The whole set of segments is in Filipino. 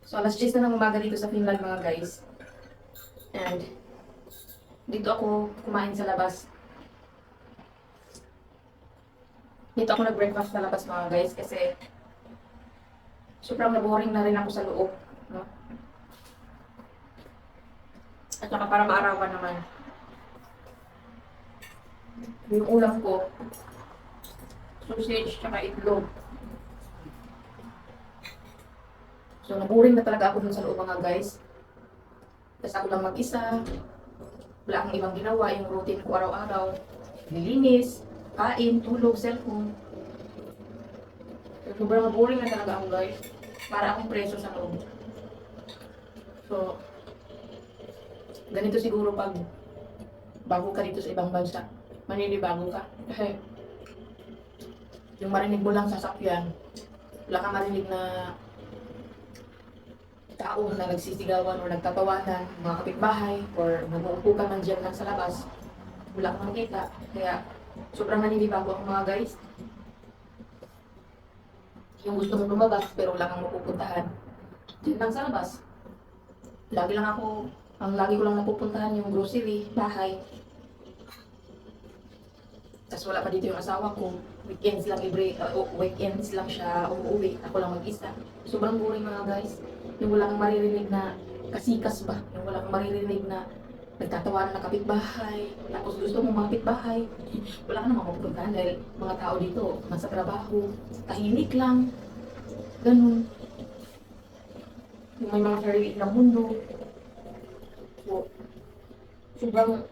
So, alas 10 na ng umaga dito sa Finland mga guys. And, dito ako kumain sa labas. Dito ako nag-breakfast sa labas mga guys kasi sobrang na-boring na rin ako sa loob. No? At saka para maarawan naman. Yung ulam ko, sausage, tsaka itlog. So, naboring na talaga ako dun sa loob mga guys. Tapos ako lang mag-isa. Wala akong ibang ginawa. Yung routine ko araw-araw. Nilinis, kain, tulog, cellphone. So, sobrang boring na talaga ako guys. Para akong preso sa loob. So, ganito siguro pag bago ka dito sa ibang bansa. Maninibago ka. Kasi, yung marinig mo lang sasakyan, wala kang marinig na tao na nagsisigawan o nagtatawanan, mga kapitbahay, or nag-uupo ka man dyan lang sa labas, wala kang makita. Kaya, sobrang naninibago ako mga guys. Yung gusto mong lumabas, pero wala kang mapupuntahan. Dyan lang sa labas. Lagi lang ako, ang lagi ko lang napupuntahan yung grocery, bahay. Tapos wala pa dito yung asawa ko. Weekends lang siya umuwi. Ako lang mag-isa. Sobrang boring mga guys. Yung wala kang maririnig na kasikas ba? Yung wala kang maririnig na nagtatawanan na kapitbahay. Tapos gusto mong mga kapitbahay. Wala ka namang mapupuntahan dahil mga tao dito nasa trabaho. Tahimik lang. Ganun. Yung may mga sarili ng mundo. So, sobrang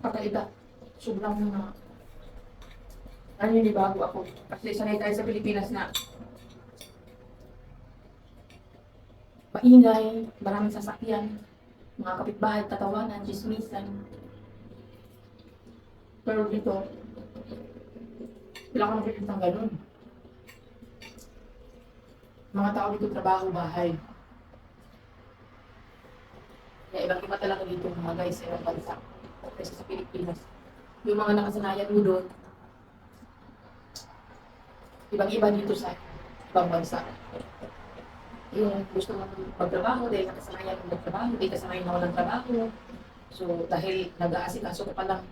kakaiba. Sobrang naninibago ako. Kasi sanay tayo sa Pilipinas na maingay, maraming sasakyan, mga kapitbahay, tatawanan, chismisan. Pero dito, wala akong nakikita ng ganun. Mga tao dito trabaho, bahay. Kaya ibang iba talaga dito mga guys sa ibang bansa. Kasi sa Pilipinas. Yung mga nakasanayan mo doon, ibang iba dito sa ibang bansa. Yung gusto mong magtrabaho dahil nakasanayan mo magtrabaho, hindi kasanayan na walang trabaho. So, dahil nag-aasikaso ka pa lang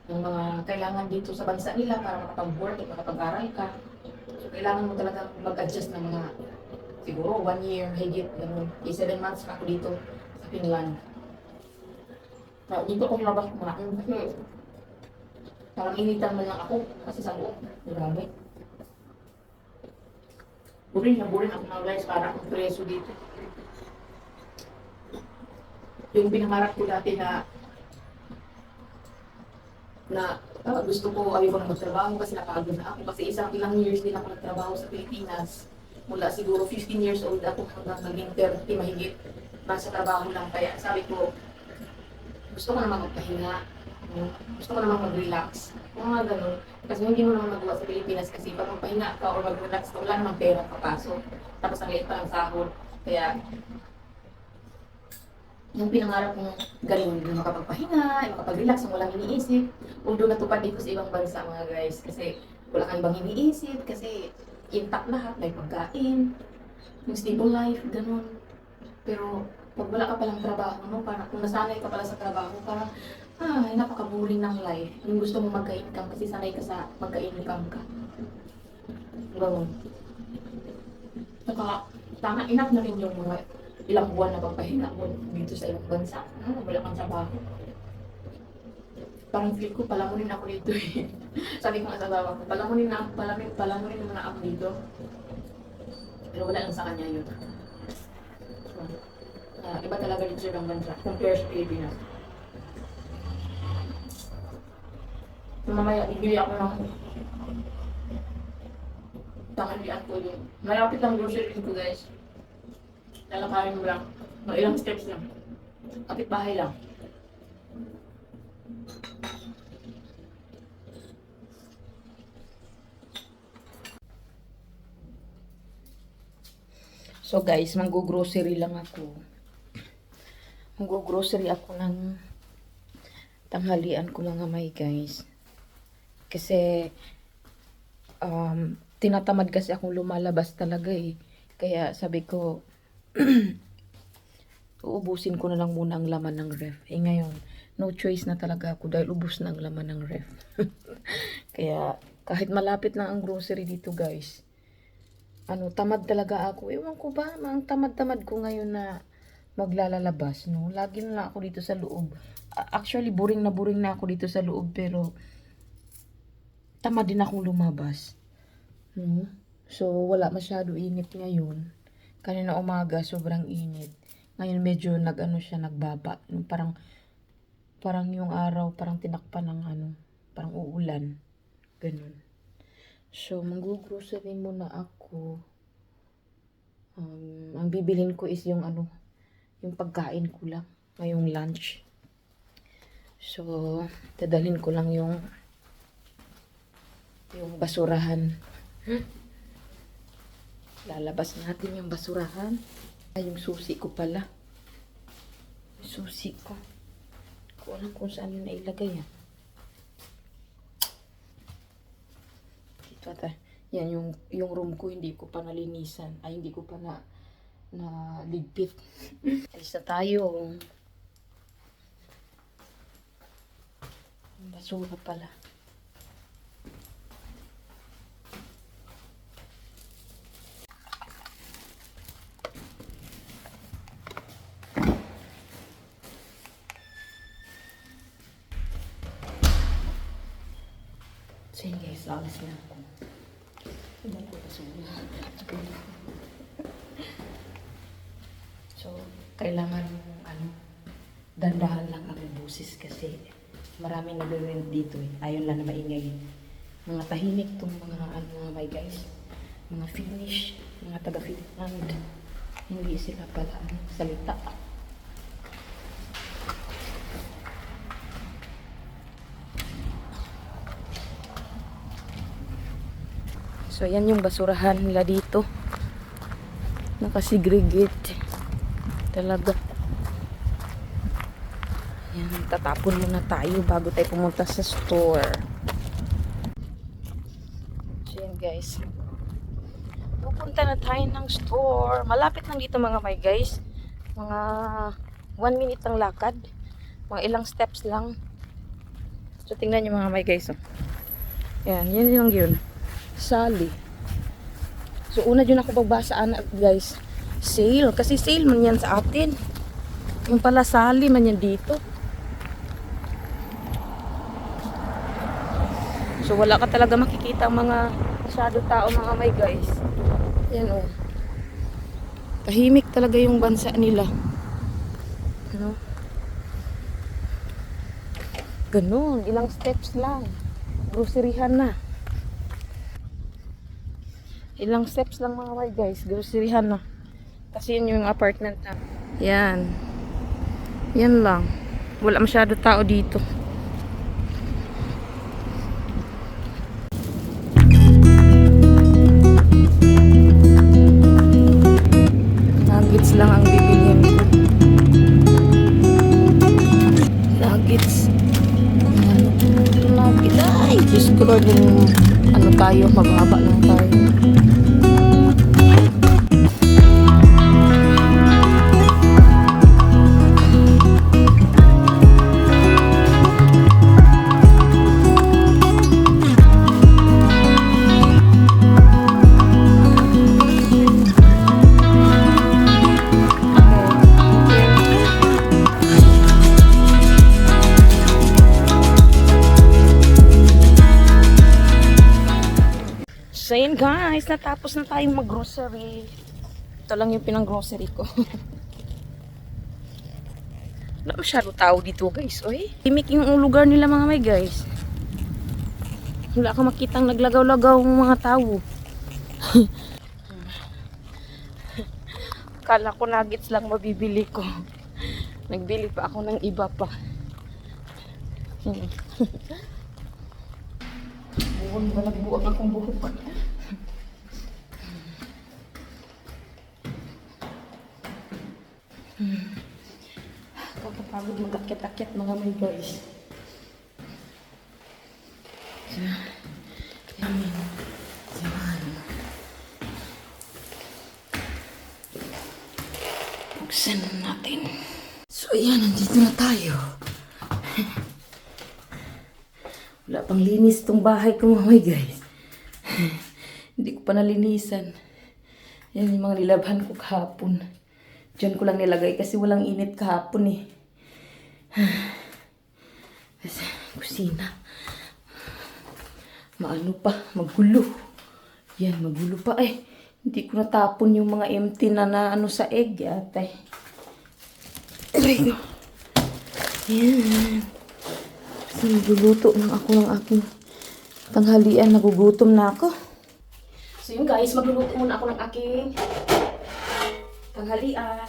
ng mga kailangan dito sa bansa nila para makapag-work at makapag-aral ka. So, kailangan mo talaga mag-adjust ng mga siguro 1 year, higit, ganun. 7 months pa ako dito sa Finland. So, dito ako labas kumain kasi parang initan mo lang ako kasi sa loob. Grabe. Boring na boring ako mga guys, para akong preso dito. Yung pinangarap ko dati na gusto ko ayaw ko na magtrabaho kasi napagod na ako. Kasi ilang years din ako nagtrabaho sa Pilipinas. Mula siguro 15 years old ako hanggang naging 30 mahigit. Nasa trabaho lang. Kaya sabi ko, gusto ko naman magpahinga. Gusto ko naman mag-relax. Mga ganun. Kasi hindi mo naman magawa sa Pilipinas kasi pag magpahinga ka o mag-relax ka, wala namang pera papasok. Tapos ang liit pa ng sahod. Kaya, yung pinangarap kong galing, yung makapagpahinga, yung makapag-relax, yung walang iniisip. Although natupad dito sa ibang bansa mga guys. Kasi wala kang ibang iniisip. Kasi intact lahat, may pagkain, yung stable life, ganun. Pero pag wala ka palang trabaho, no, parang kung nasanay ka pala sa trabaho, parang ay, napaka-boring ng life. Yung gusto mo magka-income kasi sanay ka sa magka-income ka. Ganun. Saka, tama, enough na rin yung mga ilang buwan na pagpahinga mo dito sa ibang bansa. Wala kang trabaho. Parang feel ko, palamunin ako dito eh. Sabi ko nga sa asawa ko, palamunin mo na ako dito. Pero wala lang sa kanya yun. So, iba talaga dito sa ibang bansa, compare sa Pilipinas. So, mamaya, bibili ako ng tanghalian ko yun. Malapit lang grocery ko guys. Lalakarin mo lang. Mga ilang steps lang. Kapit bahay lang. So guys, mag-grocery lang ako. Mag-grocery ako ng tanghalian ko mga may guys. Kasi tinatamad kasi akong lumalabas talaga eh. Kaya sabi ko, Uubusin ko na lang muna ang laman ng ref. Eh ngayon, no choice na talaga ako dahil ubus na ang laman ng ref. Kaya kahit malapit lang ang grocery dito guys, tamad talaga ako. Ewan ko ba, ang tamad-tamad ko ngayon na maglalabas, no? Lagi na lang ako dito sa loob. Actually, boring na ako dito sa loob, pero tamad din akong lumabas. No? So, wala masyado init ngayon. Kanina umaga, sobrang init. Ngayon medyo nagbaba. Parang yung araw, parang tinakpan ng parang uulan. Ganun. So, mag-grocery muna ako. Ang bibilhin ko is yung yung pagkain ko lang. Ngayong lunch. So, dadalhin ko lang yung basurahan. Lalabas natin yung basurahan. Ay, yung susi ko pala. Susi ko. Hindi ko alam kung saan yun nailagay yan. Dito ata. Yan, yung room ko hindi ko pa nalinisan. Ay, hindi ko pa na ligpit. Alis na tayo. Basura pala. So yun guys, alis na ako. Hindi ko basura. So, kailangan dandahan lang ang busis kasi maraming nagre-rent dito eh. Ayaw lang na maingay. Mga tahimik tong mga may guys. Mga Finnish, mga taga-Finland. Hindi sila pala salita. So, yan yung basurahan nila dito. Nakasegregate. Talaga. Yan, tatapon muna tayo bago tayo pumunta sa store. So, yan guys. Pupunta na tayo ng store. Malapit lang dito mga may guys. Mga 1 minute ang lakad. Mga ilang steps lang. So, tingnan nyo mga may guys. Oh. Yan, yan lang yun. Sally. So, una dyan ako pagbasa guys. Sale. Kasi sale man yan sa atin. Yung pala Sally man yan dito. So, wala ka talaga makikita ang mga masyado tao mga may guys. Yan o. Tahimik talaga yung bansa nila. Ano? Ganun. Ilang steps lang. Groceryhan na. Ilang steps lang mga may guys. Groceryhan na. Kasi yun yung apartment na. Yan. Yan lang. Wala masyado tao dito. Nuggets lang ang bibilihin ko. Nuggets. Yan. Nuggets. Ay! Diyos ko Lord, yung tayo. Maghaba lang tayo. So yun guys, natapos na tayong mag-grocery. Ito lang yung pinang-grocery ko. Wala masyado tao dito guys. Oy, timik yung lugar nila mga may guys. Wala ka makitang naglagaw-lagaw ng mga tao. Kala ko nuggets lang mabibili ko. Nagbili pa ako ng iba pa. Buwan ba nagbuwag akong buhok pa. Kakapagod mag-akyat-akyat mga may guys. So, yan. Yan. Buksan na natin. So, ayan, nandito na tayo. Wala pang linis tong bahay ko, mamay guys. Hindi ko pa nalinisan. Yan yung mga nilabhan ko kahapon. Diyan ko lang nilagay kasi walang init kahapon eh. Kasi, kusina. Maano pa, magulo. Yan, magulo pa eh. Hindi ko natapon yung mga empty na ano sa egg yata eh. Aray ko. Yan. Kasi nagluluto ng ako ng aking tanghalian. Nagugutom na ako. So yun guys, magluluto muna ako ng aking tanghalian.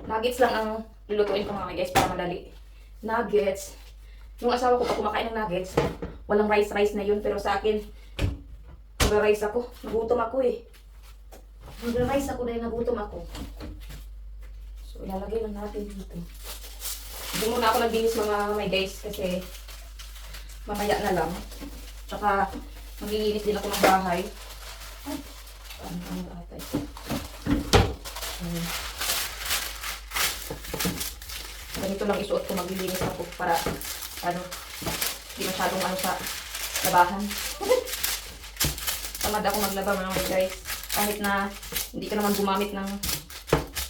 Nuggets lang ang lulutuin ko mga guys para madali. Nuggets. Yung asawa ko pag kumakain ng nuggets, walang rice na yun. Pero sa akin, nagra-rice ako. Nagutom ako eh. Nagra-rice ako dahil nagutom ako. So ilalagay lang natin dito. Hindi muna ako nagbihis mga may guys kasi mamaya na lang. Tsaka maglilinis din ako ng bahay. Ay, ano atay. Ganito lang isuot ko, maglilinis ako para hindi masyadong sa labahan. Tamad ako maglaba mga guys. Kahit na hindi ka naman gumamit ng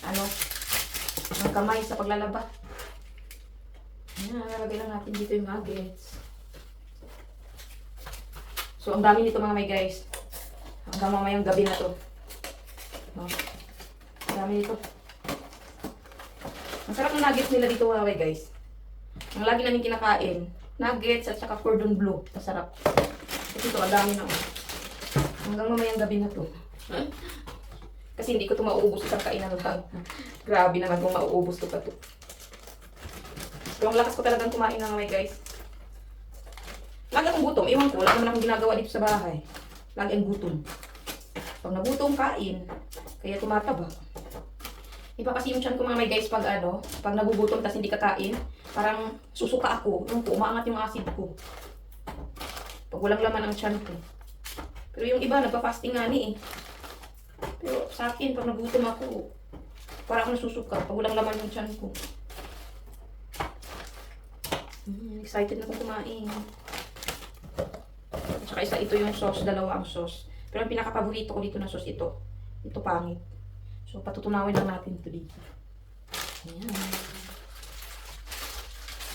ng kamay sa paglalaba. Ayan, nalagay lang natin dito yung nuggets. So, ang dami nito mga may guys. Hanggang mamayang gabi na to. No? Ang dami nito. Ang sarap ng nuggets nila dito mga may guys. Ang lagi namin kinakain, nuggets at saka cordon bleu. Masarap. Kasi ito, ang dami na. Hanggang mamayang gabi na to. Kasi hindi ko ito mauubos isang kainan lang. Grabe naman kung mauubos ko pa ito. Pero ang lakas ko talagang kumain na mga guys. Lagi akong gutom. Iwan ko, wala naman akong ginagawa dito sa bahay. Lagi ang gutom. Pag nagutom, kain. Kaya tumataba. Iba kasi yung tiyan ko mga may guys pag pag nagugutom tas hindi kakain, parang susuka ako. Yung po, umaangat yung acid ko. Pag walang laman ang tiyan ko. Pero yung iba, nagpa-fasting nga ni eh. Pero sa akin, pag nagutom ako, parang ako nasusuka pag walang laman yung tiyan ko. Excited na akong kumain. At saka isa ito yung sauce, dalawa ang sauce. Pero ang pinaka-paborito ko dito na sauce ito. Ito pangit. So patutunawin lang natin ito dito. Ayan.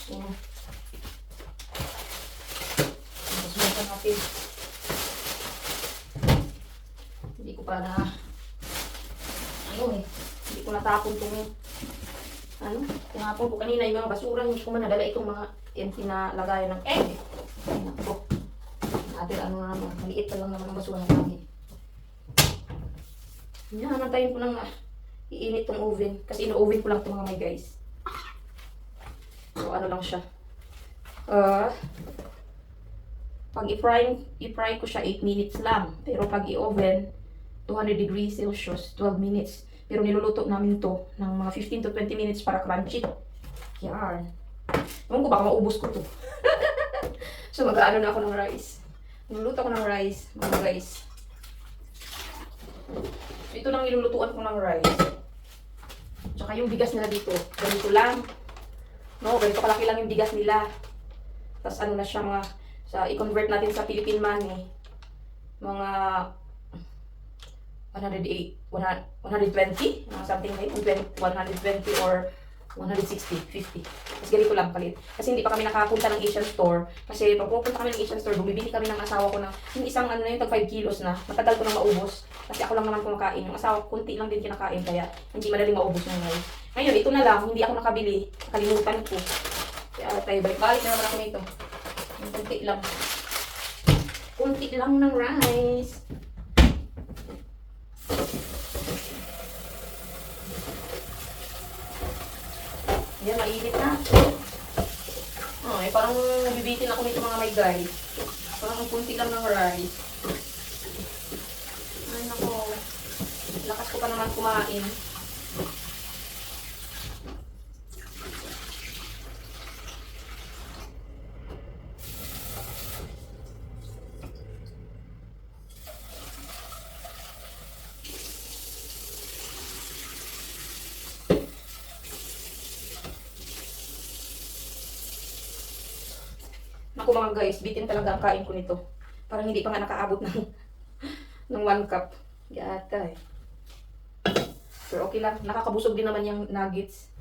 So, masusunod natin. Hindi ko pa hindi ko natapon itong tinapon ko kanina yung mga basura, hindi ko man nadala itong mga empty na lagayan ng egg. Ay, naku. Naman, maliit pa lang naman ang basura namin. Yan, nantayin ko lang iinit tong oven. Kasi ino-oven ko lang ito mga may guys. So, lang siya. Pag i-fry ko siya 8 minutes lang. Pero pag i-oven, 200 degrees Celsius, 12 minutes. Pero niluluto namin to ng mga 15 to 20 minutes para crunchy. Yan. Ewan ko, baka maubos ko to. So, mag-aano na ako ng rice. Niluluto ko ng rice, mga guys. So, ito lang nilulutuan ko ng rice. Tsaka yung bigas nila dito. Ganito lang. No, ganito kalaki lang yung bigas nila. Tapos na siya i-convert natin sa Philippine money. Mga 120, something like 120 or 160, 50. Tapos ganito lang palit. Kasi hindi pa kami nakapunta ng Asian store. Kasi pag pupunta kami ng Asian store, bumibili kami ng asawa ko ng yung isang yung tag 5 kilos na. Matagal ko nang maubos. Kasi ako lang naman kumakain. Yung asawa ko, kunti lang din kinakain. Kaya hindi madaling maubos ng rice. Ngayon, ito na lang. Hindi ako nakabili. Nakalimutan ko. Kaya tayo balik na naman ako nito. Yung kunti lang. Kunti lang ng rice. Yan, mainit na. Ay, parang bibitin ako nito mga may guys. Parang kunti lang ng rice. Ay, nako. Lakas ko pa naman kumain. Ako mga guys, bitin talaga ang kain ko nito. Parang hindi pa nga nakaabot ng, ng 1 cup. Yata eh. Pero okay lang. Nakakabusog din naman yung nuggets.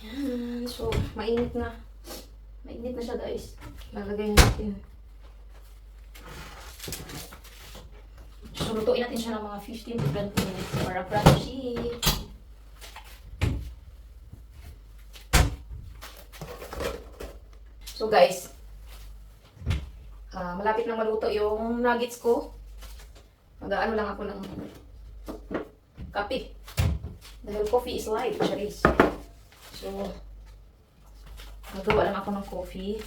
Yan. So, mainit na. Mainit na siya guys. Lalagay natin. So, lutuin natin siya ng mga 15 to 20 minutes para crunchy. So guys, malapit na maluto yung nuggets ko. Mag-aano lang ako ng kape. Dahil coffee is life, charis. So, magawa lang ako ng coffee.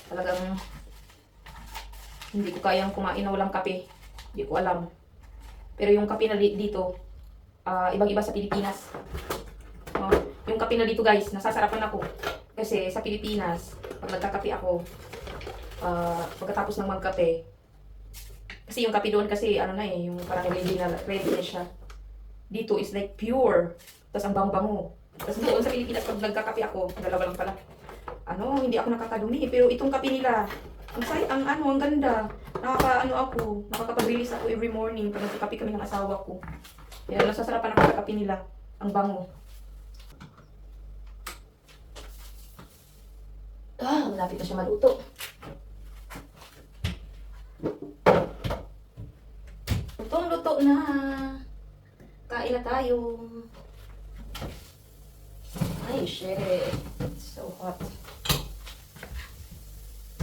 Talagang hindi ko kayang kumain na walang kape. Hindi ko alam. Pero yung kape na dito, ibang-iba sa Pilipinas. Yung kape na dito guys, nasasarapan ako. Kasi sa Pilipinas, pag nagkakape ako, pagkatapos ng magkape, kasi yung kape doon kasi ano na eh, yung parang ready na siya. Dito is like pure. Tapos ang bango-bango. Tapos doon sa Pilipinas, pag nagkakape ako, dalawa lang pala. Hindi ako nakakadumi. Pero itong kape nila, ang ganda. Nakakapag-release ako every morning pag nagkakape kami ng asawa ko. Kaya nasasarapan ako sa kape nila. Ang bango. Malapit na siya maluto. Luto na. Kain na tayo. Ay, shit. It's so hot.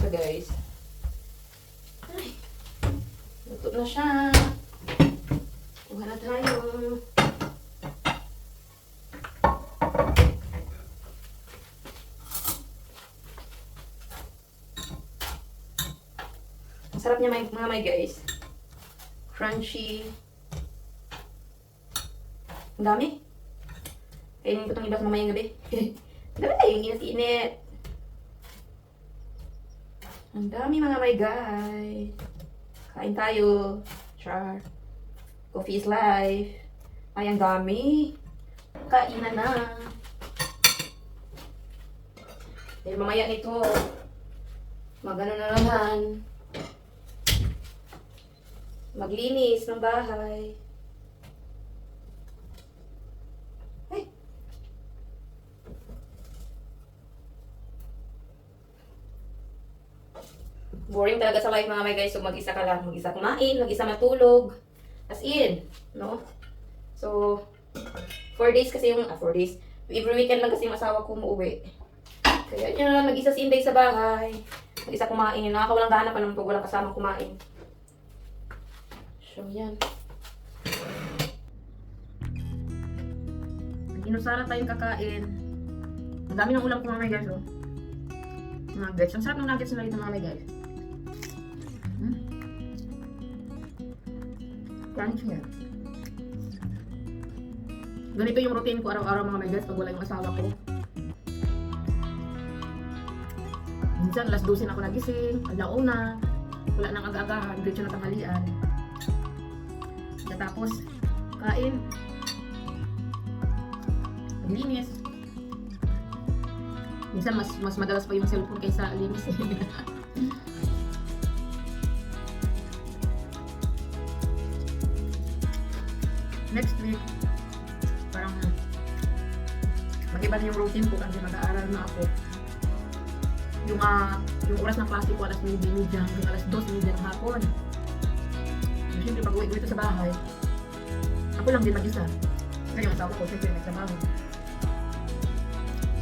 So guys. Ay. Luto na siya. Kuha na tayo. Sarap niya mga may guys. Crunchy. Ang dami. Kainin ko itong iba sa mamayang gabi. Dami tayo yung init-init. Ang dami mga may guys. Kain tayo. Char. Coffee is life. Ay, ang dami. Kainan na. Dahil mamaya nito, magano na naman. Maglinis ng bahay. Ay. Boring talaga sa life mga may guys. So mag-isa ka lang. Mag-isa kumain, mag-isa matulog. As in, no? So, 4 days kasi yung, 4 days. Every weekend lang kasi yung asawa ko umuwi. Kaya yun na, mag-isa si Inday sa bahay. Mag-isa kumain. Nakakawalang gana pa naman pag walang kasama kumain. So, yan. Inusara tayong kakain. Ang dami ng ulam ko mga guys, oh. Nuggets. Ang sarap ng nuggets na dito mga guys. Crunchy yan. Ganito yung routine ko araw-araw mga guys pag wala yung asawa ko. Minsan, alas 12 na ako nagising. Alauna. Wala nang aga-agahan. Diretso na tanghalian. Tapos, kain. Maglinis. Minsan, mas madalas pa yung cellphone kaysa linis. Next week, parang mag-iba na yung routine ko kasi mag-aaral na ako. Yung oras ng klase ko, alas 9:30 hanggang alas 2:30 ng hapon. Siyempre, pag uwi ko ito sa bahay, ako lang din mag-isa. Kasi yung asawa ko, siyempre, nagtrabaho.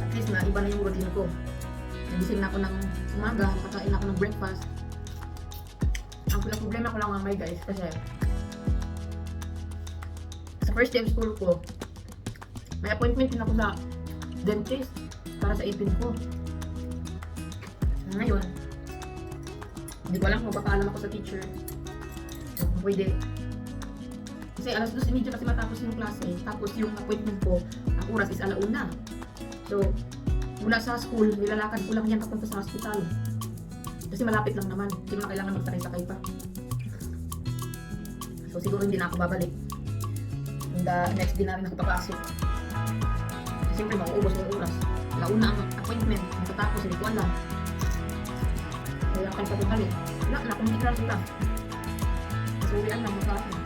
At least na, iba na yung routine ko. Nagising na ako ng umaga, nakakain na ako ng breakfast. Ang problema ko lang mga may guys, kasi sa first day of school ko, may appointment din ako sa dentist para sa ipin ko. Ngayon, hindi ko alam kung magpapaalam ako sa teacher. Pwede. Kasi alas 2:30 kasi matapos yung klase. Tapos yung appointment ko, ang oras is 1:00. So, mula sa school, nilalakad ko lang yan papunta sa hospital. Kasi malapit lang naman. Hindi mo na kailangan magsakay-sakay pa. So, siguro hindi na ako babalik. And next din na rin ako papasok. siyempre mauubos ng oras. Nauna ang appointment, matatapos, hindi ko alam. Wala kang pagkakali. Wala na, kung hindi ka lang sila. Mas uwian lang mo sa akin.